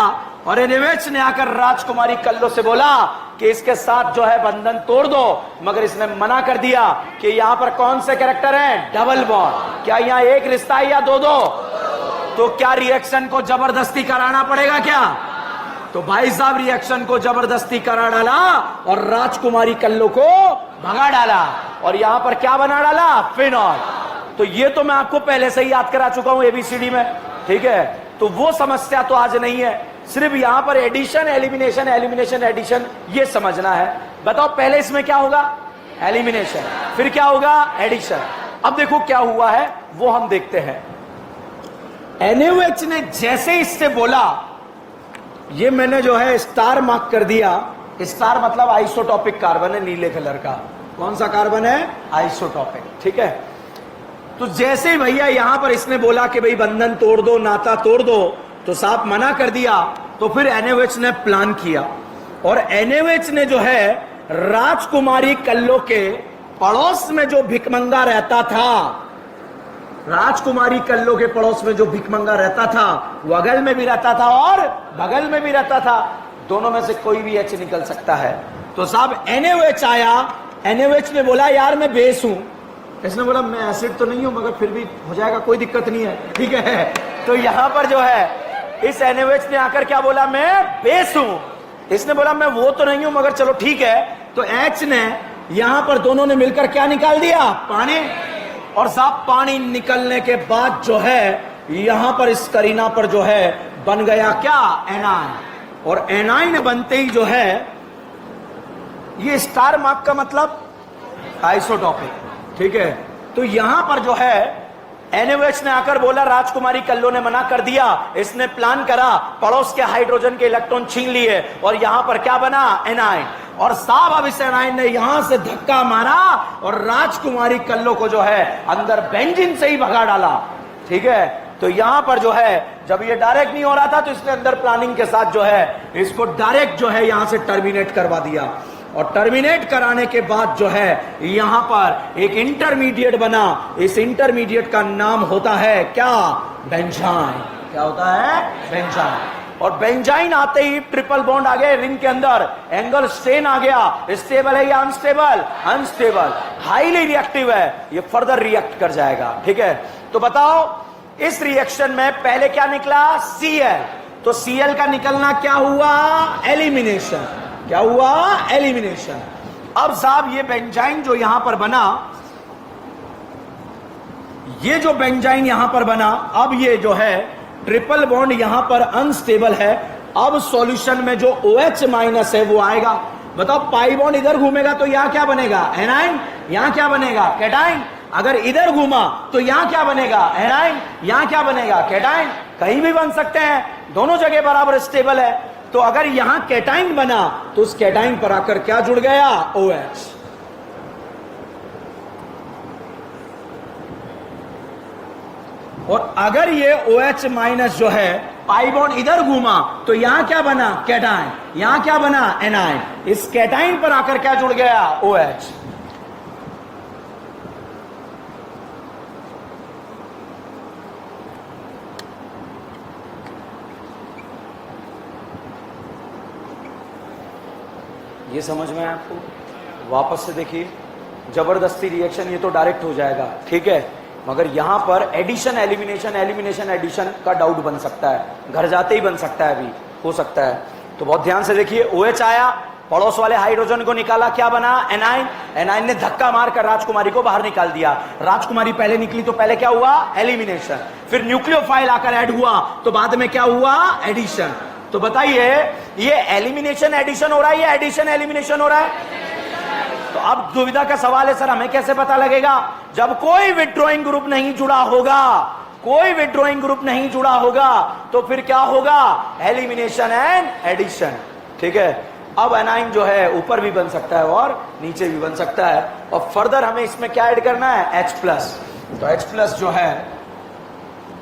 और NaOH ने आकर राजकुमारी कल्लो से बोला कि इसके साथ जो है बंधन तोड़ दो, मगर इसने मना कर दिया कि यहां पर कौन से कैरेक्टर हैं? Double bond. क्या यहां एक रिश्ता है या दो दो? तो क्या रिएक्शन को जबरदस्ती कराना पड़ेगा क्या? तो भाई साहब रिएक्शन को जबरदस्ती करा डाला और राजकुमारी कल्लो को भगा डाला और यहां पर क्या बना डाला? फिनॉल। तो ये तो मैं आपको पहले से ही याद करा चुका हूं ABCD में, ठीक है। तो वो समस्या तो आज नहीं है, सिर्फ यहां पर एडिशन एलिमिनेशन, एलिमिनेशन एडिशन ये समझना है। बताओ पहले इसमें क्या होगा? एलिमिनेशन, फिर क्या होगा? एडिशन। अब देखो क्या हुआ है वो हम देखते हैं। NaOH ने जैसे इससे बोला, ये मैंने जो है स्टार मार्क कर दिया। स्टार मतलब आइसोटॉपिक कार्बन है, नीले कलर का। कौन सा कार्बन है? आइसोटॉपिक, ठीक है। तो जैसे ही भैया यहां पर इसने बोला कि भाई बंधन तोड़ दो, नाता तोड़ दो, तो साहब मना कर दिया। तो फिर NaOH ने प्लान किया और NaOH ने जो है राजकुमारी कल्लो के पड़ोस में जो भिकमंगा रहता था, राजकुमारी कल्लो के पड़ोस में जो भिकमंगा रहता था वो अगल में भी रहता था और बगल में भी रहता था, दोनों में से कोई भी H निकल सकता है। तो साहब NaOH आया, NaOH ने बोला यार मैं बेस हूं, इसने बोला मैं एसिड तो नहीं हूं मगर फिर भी हो जाएगा, कोई दिक्कत नहीं है, ठीक है। तो यहां पर जो है इस NaOH ने आकर क्या बोला? मैं बेस हूं। इसने बोला मैं वो तो नहीं हूं मगर चलो ठीक है। तो H ने यहां पर दोनों ने मिलकर क्या निकाल दिया? पानी। और साहब पानी निकलने के बाद जो है यहां पर इस करीना पर जो है बन गया क्या? एनाइन। और एनाइन बनते ही जो है ये स्टार मार्क का मतलब आइसोटॉपिक, ठीक है। तो यहां पर जो है NaOH ने आकर बोला, राजकुमारी कल्लो ने मना कर दिया, इसने प्लान करा, पड़ोस के हाइड्रोजन के इलेक्ट्रॉन छीन लिए और यहां पर क्या बना? एनाइन। और साहब अब इस एनाइन ने यहां से धक्का मारा और राजकुमारी कल्लो को जो है अंदर बेंजीन से ही भगा डाला, ठीक है। तो यहां पर जो है जब ये डायरेक्ट नहीं हो रहा था तो इसने अंदर प्लानिंग के साथ जो है इसको डायरेक्ट जो है यहां से टर्मिनेट करवा दिया। और टर्मिनेट कराने के बाद जो है यहां पर एक इंटरमीडिएट बना। इस इंटरमीडिएट का नाम होता है क्या? बेंजाइन। क्या होता है? बेंजाइन। और बेंजाइन आते ही ट्रिपल बॉन्ड आ गया रिंग के अंदर, एंगल स्ट्रेन आ गया, स्टेबल है या अनस्टेबल? अनस्टेबल, हाईली रिएक्टिव है, ये फर्दर रिएक्ट कर जाएगा। ठीक है, तो बताओ इस रिएक्शन में पहले क्या निकला? Cl, तो Cl का निकलना क्या हुआ? एलिमिनेशन। क्या हुआ? एलिमिनेशन। अब साहब ये बेंजाइन जो यहां पर बना, ये जो बेंजाइन यहां पर बना, अब ये जो है ट्रिपल बॉन्ड यहां पर अनस्टेबल है। अब सॉल्यूशन में जो OH माइनस है वो आएगा। बताओ पाई बॉन्ड इधर घूमेगा तो यहां क्या बनेगा? एनाइन। यहां क्या बनेगा? कैटाइन। अगर इधर घूमा तो यहां क्या बनेगा? एनाइन। यहां क्या बनेगा? कैटाइन। कहीं भी बन सकते हैं, दोनों जगह बराबर स्टेबल है। तो अगर यहां कैटाइन बना तो उस कैटाइन पर आकर क्या जुड़ गया? OH। और अगर ये OH माइनस जो है पाई बॉन्ड इधर घूमा तो यहां क्या बना? कैटाइन। यहां क्या बना? एनाइन। इस कैटाइन पर आकर क्या जुड़ गया? OH। ये समझ में आया आपको? वापस से देखिए, जबरदस्ती रिएक्शन ये तो डायरेक्ट हो जाएगा, ठीक है, मगर यहां पर एडिशन एलिमिनेशन, एलिमिनेशन एडिशन का डाउट बन सकता है, घर जाते ही बन सकता है, अभी हो सकता है। तो बहुत ध्यान से देखिए, OH आया, पड़ोस वाले हाइड्रोजन को निकाला, क्या बना? एनाइन। एनाइन ने धक्का मारकर राजकुमारी को बाहर निकाल दिया। राजकुमारी पहले निकली तो पहले क्या हुआ? एलिमिनेशन। फिर न्यूक्लियोफाइल आकर ऐड हुआ तो बाद में क्या हुआ? एडिशन। तो बताइए ये एलिमिनेशन एडिशन हो रहा है या एडिशन एलिमिनेशन हो रहा है? तो अब दुविधा का सवाल है, सर हमें कैसे पता लगेगा? जब कोई विथड्रॉइंग ग्रुप नहीं जुड़ा होगा, कोई विथड्रॉइंग ग्रुप नहीं जुड़ा होगा तो फिर क्या होगा? Elimination and addition. ठीक है, अब एनाइन जो है ऊपर भी बन सकता है और नीचे भी बन सकता है। और फर्दर हमें इसमें क्या ऐड करना है? H+। तो H+ जो है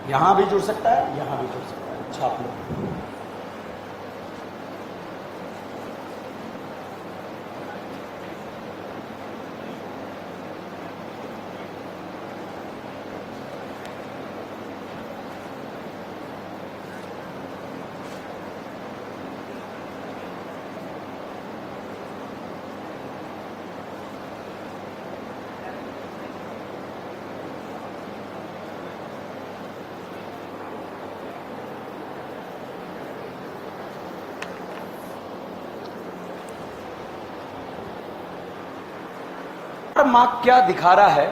यहां भी जुड़ सकता है, यहां भी जुड़ सकता है। छाप लो। मार्क क्या दिखा रहा है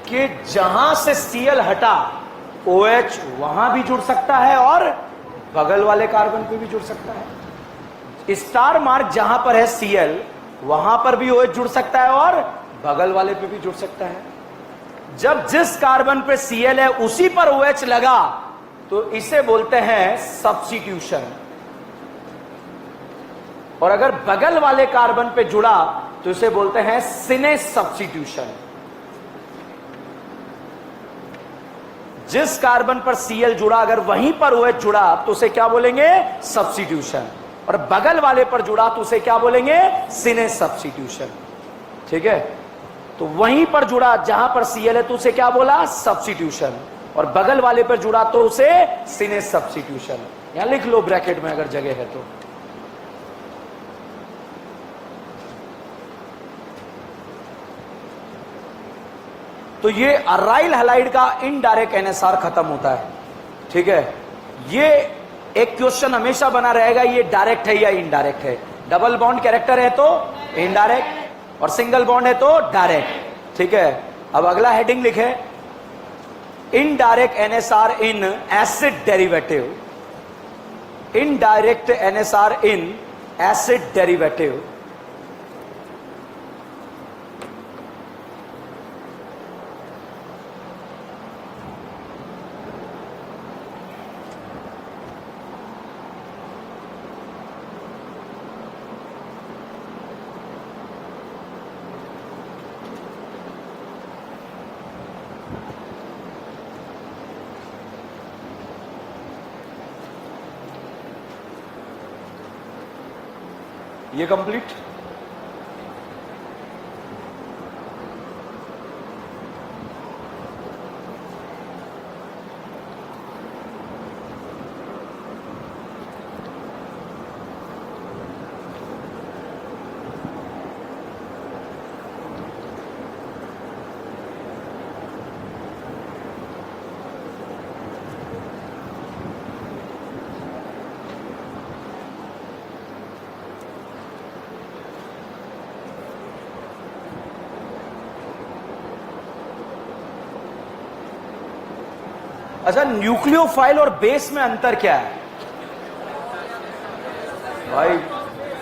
कि जहां से Cl हटा OH वहां भी जुड़ सकता है और बगल वाले कार्बन पे भी जुड़ सकता है। स्टार मार्क जहां पर है Cl वहां पर भी OH जुड़ सकता है और बगल वाले पे भी जुड़ सकता है। जब जिस कार्बन पे Cl है उसी पर OH लगा तो इसे बोलते हैं सब्स्टिट्यूशन। और अगर बगल वाले कार्बन पे जुड़ा तो इसे बोलते हैं सिने सब्स्टिट्यूशन। जिस कार्बन पर Cl जुड़ा अगर वहीं पर OH जुड़ा तो उसे क्या बोलेंगे? सब्स्टिट्यूशन। और बगल वाले पर जुड़ा तो उसे क्या बोलेंगे? सिने सब्स्टिट्यूशन। ठीक है, तो वहीं पर जुड़ा जहां पर Cl है तो उसे क्या बोला? सब्स्टिट्यूशन। और बगल वाले पर जुड़ा तो उसे सिने सब्स्टिट्यूशन। यहां लिख लो ब्रैकेट में अगर जगह है तो। तो ये अराइल हैलाइड का इनडायरेक्ट NSR खत्म होता है। ठीक है, ये एक क्वेश्चन हमेशा बना रहेगा, ये डायरेक्ट है या इनडायरेक्ट है। डबल बॉन्ड कैरेक्टर है तो इनडायरेक्ट और सिंगल बॉन्ड है तो डायरेक्ट। ठीक है, अब अगला हेडिंग लिखे, indirect NSR in acid derivative. Indirect NSR in acid derivative. ये कंप्लीट। अच्छा, न्यूक्लियोफाइल और बेस में अंतर क्या है भाई?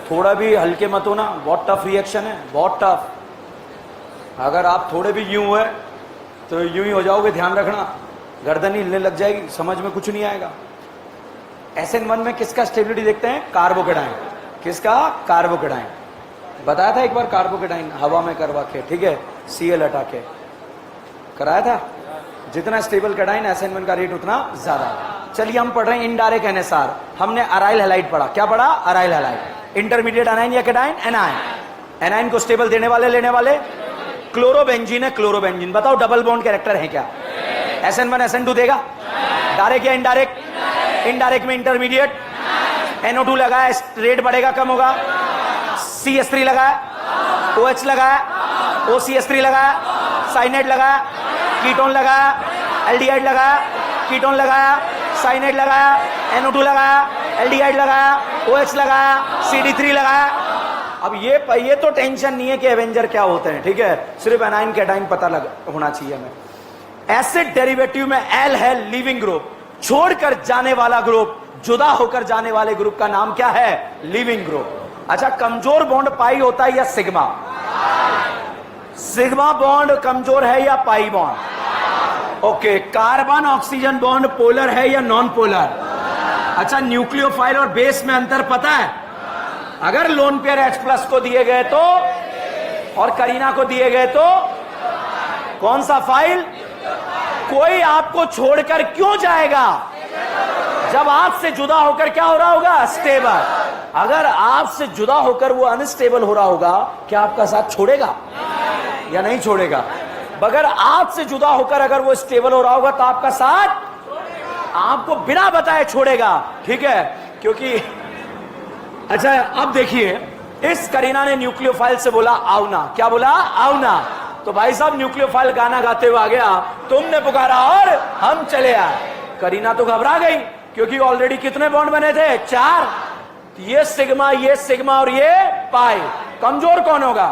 थोड़ा भी हल्के मत हो ना, बहुत टफ रिएक्शन है, बहुत टफ। अगर आप थोड़े भी यूं हुए तो यूं ही हो जाओगे, ध्यान रखना, गर्दन ही हिलने लग जाएगी, समझ में कुछ नहीं आएगा। SN1 में किसका स्टेबिलिटी देखते हैं? कार्बोकेटाइन। किसका? कार्बोकेटाइन। बताया था एक बार, कार्बोकेटाइन हवा में करवा के, ठीक है, Cl हटा के कराया था। जितना स्टेबल कैटाइन SN1 का रेट उतना ज्यादा। चलिए हम पढ़ रहे हैं इनडायरेक्ट NSR। हमने अराइल हैलाइड पढ़ा। क्या पढ़ा? Aryl halide. इंटरमीडिएट एनाइन या कैटाइन? एनाइन। एनाइन को स्टेबल देने वाले, लेने वाले क्लोरोबेंजीन है, क्लोरोबेंजीन। बताओ डबल बॉन्ड कैरेक्टर है क्या? SN1 SN2 देगा? डायरेक्ट या इनडायरेक्ट? इनडायरेक्ट में इंटरमीडिएट NO2 लगाया, रेट बढ़ेगा कम होगा। CH3 लगाया, OH लगाया, OCH3 लगाया, साइनेट लगाया, कीटोन लगाया, एल्डिहाइड लगाया, कीटोन लगाया, साइनेट लगाया, NO2 लगाया, एल्डिहाइड लगाया, OH लगाया, CD3 लगाया। अब ये तो टेंशन नहीं है कि एवेंजर क्या होते हैं, ठीक है, सिर्फ एनाइन कैटाइन पता होना चाहिए हमें। एसिड डेरिवेटिव में एल है लीविंग ग्रुप। छोड़कर जाने वाला ग्रुप, जुदा होकर जाने वाले ग्रुप का नाम क्या है? Leaving group. अच्छा, कमजोर बॉन्ड पाई होता है या सिग्मा? सिग्मा बॉन्ड कमजोर है या pi bond? Okay. Carbon oxygen bond polar है या नॉन पोलर? अच्छा, न्यूक्लियोफाइल और बेस में अंतर पता है? अगर लोन पेयर H+ को दिए गए तो, और करीना को दिए गए तो कौन सा फाइल? कोई आपको छोड़कर क्यों जाएगा? जब आपसे जुदा होकर क्या हो रहा होगा? स्टेबल। अगर आपसे जुदा होकर वो अनस्टेबल हो रहा होगा, क्या आपका साथ छोड़ेगा या नहीं छोड़ेगा? अगर आपसे जुदा होकर अगर वो स्टेबल हो रहा होगा तो आपका साथ आपको बिना बताए छोड़ेगा, ठीक है, क्योंकि अच्छा अब देखिए, इस करीना ने न्यूक्लियोफाइल से बोला आओ ना। क्या बोला? आओ ना। तो भाई साहब न्यूक्लियोफाइल गाना गाते हुए आ गया, तुमने पुकारा और हम चले आए। करीना तो घबरा गई, क्योंकि ऑलरेडी कितने बॉन्ड बने थे? 4। ये सिग्मा और ये पाई। कमजोर कौन होगा?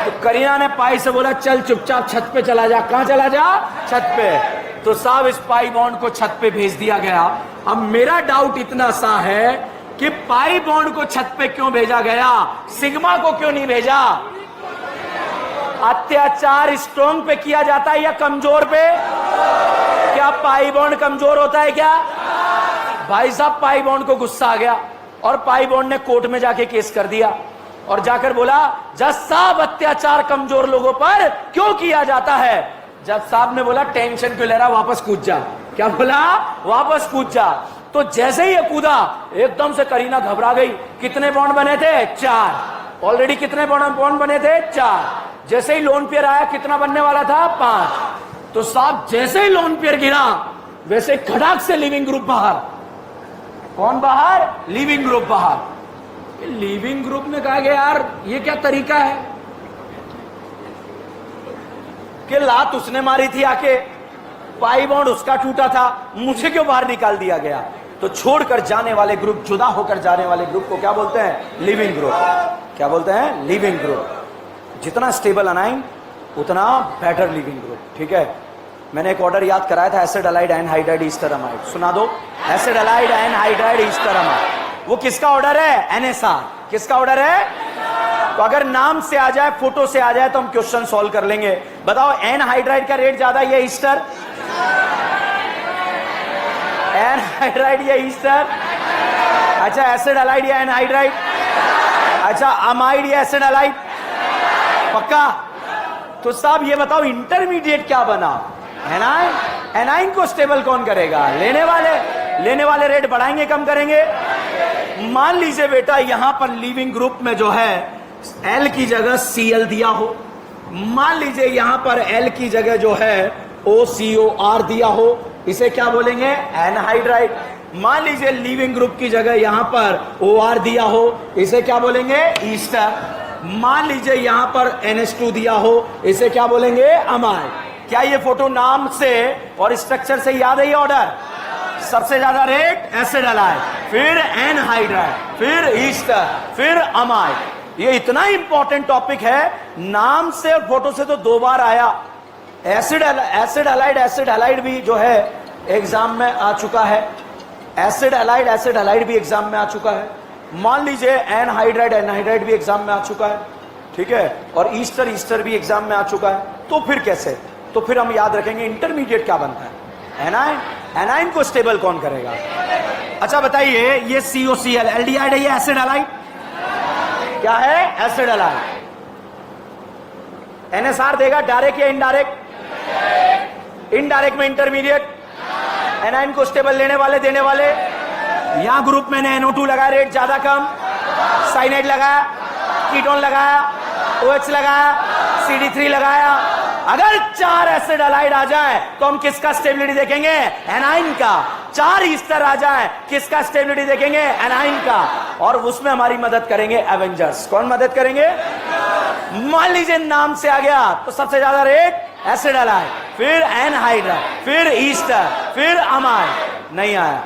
तो करीना ने पाई से बोला चल चुपचाप छत पे चला जा। कहां चला जा? छत पे। तो साहब इस पाई बॉन्ड को छत पे भेज दिया गया। अब मेरा डाउट इतना सा है कि पाई बॉन्ड को छत पे क्यों भेजा गया, सिग्मा को क्यों नहीं भेजा? अत्याचार स्ट्रॉन्ग पे किया जाता है या कमजोर पे? क्या पाई बॉन्ड कमजोर होता है क्या? भाई साहब पाई बॉन्ड को गुस्सा आ गया और पाई बॉन्ड ने कोर्ट में जाके केस कर दिया और जाकर बोला जज साहब अत्याचार कमजोर लोगों पर क्यों किया जाता है? जज साहब ने बोला टेंशन क्यों ले रहा, वापस कूद जा। क्या बोला? वापस कूद जा। तो जैसे ही ये कूदा, एकदम से करीना घबरा गई। कितने बॉन्ड बने थे? 4। ऑलरेडी कितने बॉन्ड बने थे? 4। जैसे ही लोन पेयर आया, कितना बनने वाला था? 5। तो साहब जैसे ही लोन पेयर गिरा, वैसे खड़ाक से लिविंग ग्रुप बाहर। कौन बाहर? लिविंग ग्रुप बाहर। लिविंग ग्रुप में कहा गया यार ये क्या तरीका है कि लात उसने मारी थी आके, पाई बॉन्ड उसका टूटा था, मुझे क्यों बाहर निकाल दिया गया? तो छोड़कर जाने वाले ग्रुप, जुदा होकर जाने वाले ग्रुप को क्या बोलते हैं? Leaving group. क्या बोलते हैं? Leaving group. जितना स्टेबल अनाइन उतना बेटर लिविंग ग्रुप, ठीक है। मैंने एक ऑर्डर याद कराया था, acid allied anhydride Easter amide. सुना दो, acid allied anhydride Easter amide. वो किसका ऑर्डर है? NSR। किसका ऑर्डर है? तो अगर नाम से आ जाए, फोटो से आ जाए तो हम क्वेश्चन सॉल्व कर लेंगे। बताओ एनहाइड्राइड का रेट ज्यादा है या ईस्टर? एनहाइड्राइड या ईस्टर? अच्छा, एसिड अलाइड या एनहाइड्राइड? अच्छा, अमाइड या एसिड अलाइड? पक्का? तो साहब ये बताओ इंटरमीडिएट क्या बना? एनाइन। एनाइन को स्टेबल कौन करेगा? लेने वाले। लेने वाले रेट बढ़ाएंगे कम करेंगे? मान लीजिए बेटा यहां पर लिविंग ग्रुप में जो है L की जगह Cl दिया हो, मान लीजिए यहां पर L की जगह जो है OCOR दिया हो, इसे क्या बोलेंगे? एनहाइड्राइड। मान लीजिए लिविंग ग्रुप की जगह यहां पर OR दिया हो, इसे क्या बोलेंगे? ईस्टर। मान लीजिए यहां पर NH2 दिया हो, इसे क्या बोलेंगे? अमाइड। क्या ये फोटो नाम से और स्ट्रक्चर से याद है ये ऑर्डर? सबसे ज्यादा रेट एसिड अलाइड, फिर एनहाइड्राइड, फिर ईस्टर, फिर अमाइड। ये इतना इंपॉर्टेंट टॉपिक है, नाम से और फोटो से तो 2 बार आया। एसिड अलाइड भी जो है एग्जाम में आ चुका है, एसिड हैलाइड भी एग्जाम में आ चुका है, मान लीजिए एनहाइड्राइड भी एग्जाम में आ चुका है, ठीक है, और ईस्टर भी एग्जाम में आ चुका है। तो फिर कैसे? तो फिर हम याद रखेंगे इंटरमीडिएट क्या बनता है, एनाइन को स्टेबल कौन करेगा? अच्छा बताइए, ये COCl एल्डिहाइड है, ये एसिड हैलाइड क्या है? Acid halide. NSR देगा डायरेक्ट या इनडायरेक्ट? इनडायरेक्ट में इंटरमीडिएट, एनाइन को स्टेबल लेने वाले देने वाले। यहां ग्रुप में NO2 लगाया, रेट ज्यादा कम, साइनाइड लगाया, कीटोन लगाया, OH लगाया, CD3 लगाया। अगर 4 एसिड हैलाइड आ जाए तो हम किसका स्टेबिलिटी देखेंगे? एनाइन का। 4 ईस्टर आ जाए, किसका स्टेबिलिटी देखेंगे? एनाइन का। और उसमें हमारी मदद करेंगे एवेंजर्स। कौन मदद करेंगे? मान लीजिए नाम से आ गया तो सबसे ज्यादा रेट एसिड हैलाइड, फिर एनहाइड्राइड, फिर ईस्टर, फिर अमाइड। नहीं आया।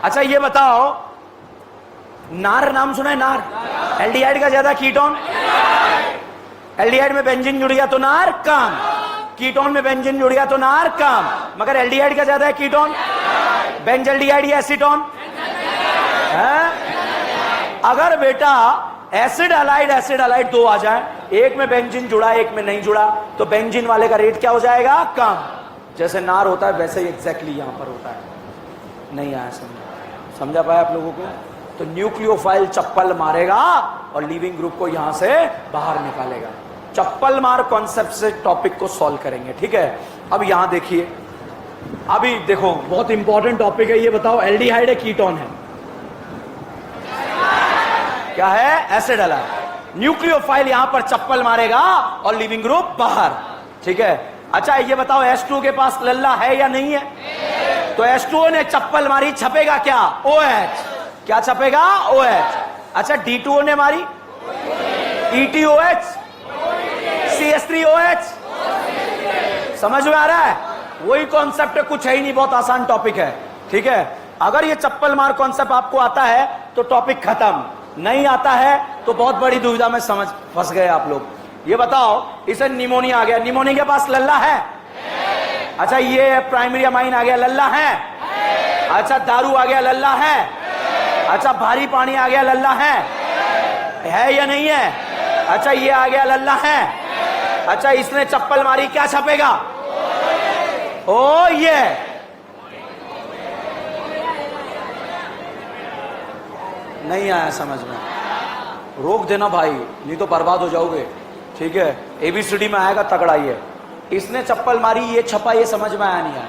अच्छा ये बताओ, नार नाम सुना है? नार एल्डिहाइड का ज्यादा, कीटोन एल्डिहाइड में बेंजीन जुड़ गया तो नार कम, कीटोन में बेंजीन जुड़ गया तो नार कम, मगर एल्डिहाइड का ज्यादा है कीटोन, बेंजल्डिहाइड या एसीटोन है। अगर बेटा एसिड हैलाइड 2 आ जाए, एक में बेंजीन जुड़ा एक में नहीं जुड़ा, तो बेंजीन वाले का रेट क्या हो जाएगा? कम। जैसे नार होता है वैसे ही एग्जैक्टली यहां पर होता है। नहीं आया समझा पाया आप लोगों को? तो न्यूक्लियोफाइल चप्पल मारेगा और लिविंग ग्रुप को यहां से बाहर निकालेगा। चप्पल मार कॉन्सेप्ट से टॉपिक को सॉल्व करेंगे, ठीक है। अब यहां देखिए, अभी देखो बहुत इंपॉर्टेंट टॉपिक है। ये बताओ, एल्डिहाइड है कीटोन है? क्या है? Acid halide. न्यूक्लियोफाइल यहां पर चप्पल मारेगा और लिविंग ग्रुप बाहर, ठीक है। अच्छा ये बताओ, H2O के पास लल्ला है या नहीं है? तो H2O ने चप्पल मारी, छपेगा क्या? OH। क्या छपेगा? OH। अच्छा D2O ने मारी, ETOH, CH3OH। समझ में आ रहा है? वही कॉन्सेप्ट है, कुछ है ही नहीं, बहुत आसान टॉपिक है, ठीक है। अगर ये चप्पल मार कॉन्सेप्ट आपको आता है तो टॉपिक खत्म, नहीं आता है तो बहुत बड़ी दुविधा में फंस गए आप लोग। ये बताओ, इसे निमोनिया आ गया, निमोनिया के पास लल्ला है? अच्छा ये प्राइमरी अमाइन आ गया, लल्ला है? अच्छा दारू आ गया, लल्ला है? अच्छा भारी पानी आ गया, लल्ला है या नहीं है? अच्छा ये आ गया, लल्ला है? अच्छा इसने चप्पल मारी, क्या छपेगा? ओ ये नहीं आया समझ में? रोक देना भाई, नहीं तो बर्बाद हो जाओगे, ठीक है। ABCD में आएगा तगड़ा। ये इसने चप्पल मारी, ये छपा, ये समझ में आया नहीं आया?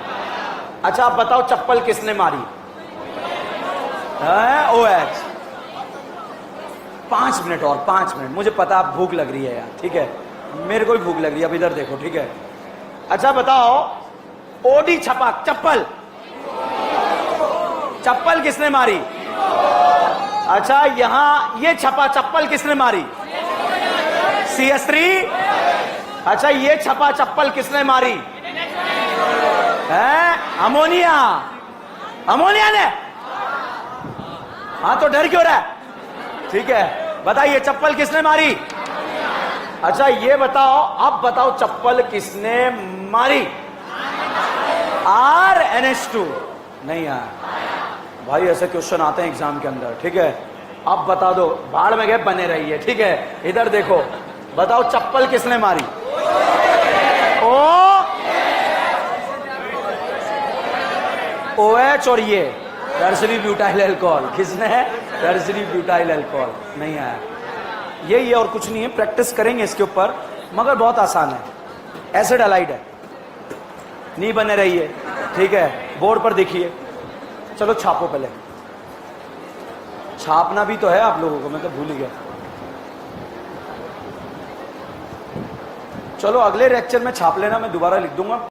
अच्छा आप बताओ, चप्पल किसने मारी? OH। 5 मिनट और 5 मिनट, मुझे पता आप भूख लग रही है यार, ठीक है, मेरे को भी भूख लग रही है। अब इधर देखो, ठीक है। अच्छा बताओ, OD छपा, चप्पल किसने मारी? अच्छा यहां ये छपा, चप्पल किसने मारी? CH3। अच्छा ये छपा, चप्पल किसने मारी? है अमोनिया ने। हाँ तो डर क्यों रहा है? ठीक है, बताइए चप्पल किसने मारी? अच्छा ये बताओ, अब बताओ चप्पल किसने मारी? RNH2। नहीं यार भाई, ऐसे क्वेश्चन आते हैं एग्जाम के अंदर, ठीक है। अब बता दो, बाढ़ में गए बने रहिए, ठीक है। इधर देखो, बताओ चप्पल किसने मारी? OH और ये टर्शरी ब्यूटाइल अल्कोहल। किसने? Tertiary butyl alcohol. नहीं आया। ये और कुछ नहीं है, प्रैक्टिस करेंगे इसके ऊपर, मगर बहुत आसान है। एसिड हैलाइड है, नहीं बने रहिए, ठीक है। बोर्ड पर देखिए, चलो छापो पहले। छापना भी तो है आप लोगों को, मैं तो भूल ही गया। चलो अगले लेक्चर में छाप लेना, मैं दोबारा लिख दूंगा।